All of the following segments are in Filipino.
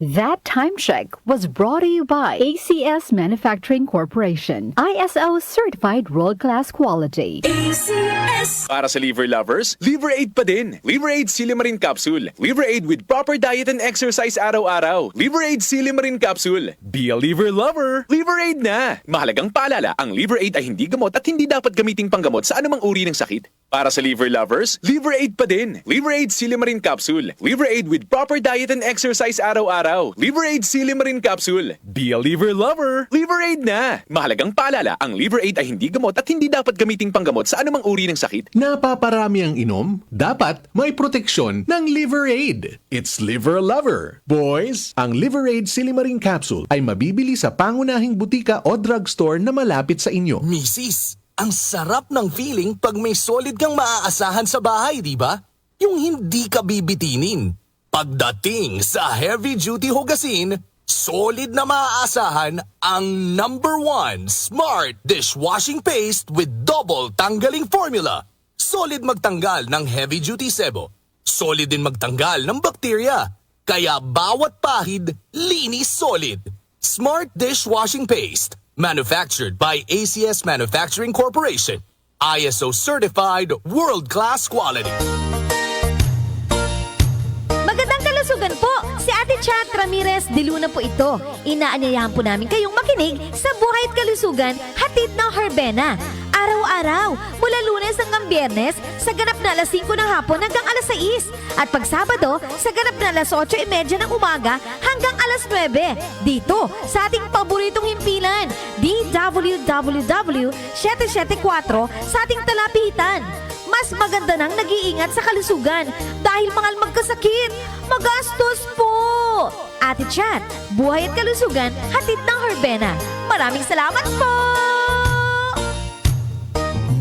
That time check was brought to you by ACS Manufacturing Corporation, ISO certified world-class quality. ACS. Para sa liver lovers, Liver Aid pa din. Liver Aid Silimarin Capsule. Liver Aid with proper diet and exercise araw-araw. Liver Aid Silimarin Capsule. Be a liver lover. Liver Aid na. Mahalagang paalala, ang Liver Aid ay hindi gamot at hindi dapat gamiting panggamot sa anumang uri ng sakit. Para sa liver lovers, Liver Aid pa din. Liver Aid Silimarin Capsule. Liver Aid with proper diet and exercise araw-araw. Liver Aid Silimarin Capsule. Be a liver lover. Liver Aid na. Mahalagang paalala, ang Liver Aid ay hindi gamot at hindi dapat gamiting panggamot sa anumang uri ng sakit. Napaparami ang inom? Dapat may proteksyon ng Liver Aid. It's Liver Lover. Boys, ang Liver Aid Silimarin Capsule ay mabibili sa pangunahing butika o drugstore na malapit sa inyo. Misis, ang sarap ng feeling pag may solid kang maaasahan sa bahay, di ba? Yung hindi ka bibitinin. Pagdating sa heavy-duty hugasin, solid na maaasahan ang #1 Smart Dishwashing Paste with double tanggaling formula. Solid magtanggal ng heavy-duty sebo. Solid din magtanggal ng bakterya. Kaya bawat pahid, linis solid. Smart Dishwashing Paste. Manufactured by ACS Manufacturing Corporation. ISO certified world-class quality. Magandang kalusugan po! Si Ate Chat Ramirez de Luna po ito. Inaanyayahan po namin kayong makinig sa Buhay at Kalusugan, hatid ng Herbena. Araw-araw, mula Lunes hanggang Biyernes, sa ganap na alas 5 ng hapon hanggang alas 6. At pag Sabado, sa ganap na alas 8:30 ng umaga hanggang alas 9. Dito, sa ating paboritong himpilan, DWWW 774 sa ating talapitan. Mas maganda nang nag-iingat sa kalusugan dahil mahal magkasakit. Magastos po! Ate Chat, Buhay at Kalusugan, hatid ng Herbena. Maraming salamat po!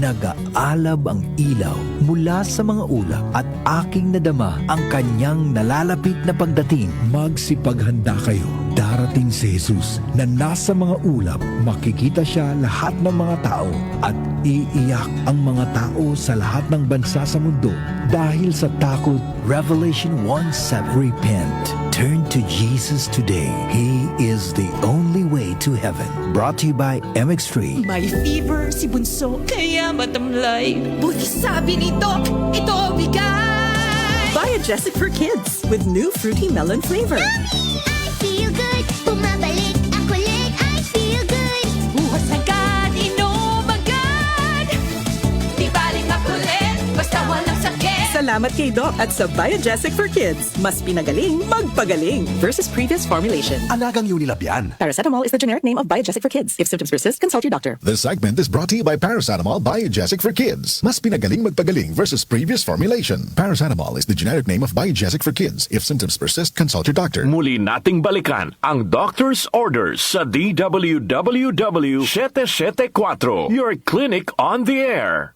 Nag-aalab ang ilaw mula sa mga ulap at aking nadama ang kanyang nalalapit na pagdating. Magsipaghanda kayo. Darating si Jesus na nasa mga ulap. Makikita siya lahat ng mga tao at iiyak ang mga tao sa lahat ng bansa sa mundo dahil sa takot. Revelation 1:7. Repent. Turn to Jesus today. He is the only way to heaven. Brought to you by MX3. May fever si Bunso, kaya matamlay. Buti sabi ni Doc, ito bigay! Biogesic for kids with new fruity melon flavor. I feel good. Bumabalik ang kulit. I feel good. Buhos agad, inom agad. Di baling makulit, basta walang sakit. Salamat kay Doc at sa Biogesic for kids. Mas pinagaling, magpagaling versus previous formulation. Alagang Unilab yan. Paracetamol is the generic name of Biogesic for kids. If symptoms persist, consult your doctor. This segment is brought to you by Paracetamol Biogesic for Kids. Mas pinagaling magpagaling versus previous formulation. Paracetamol is the generic name of Biogesic for Kids. If symptoms persist, consult your doctor. Muli nating balikan ang doctor's orders sa DWWW 774, your clinic on the air.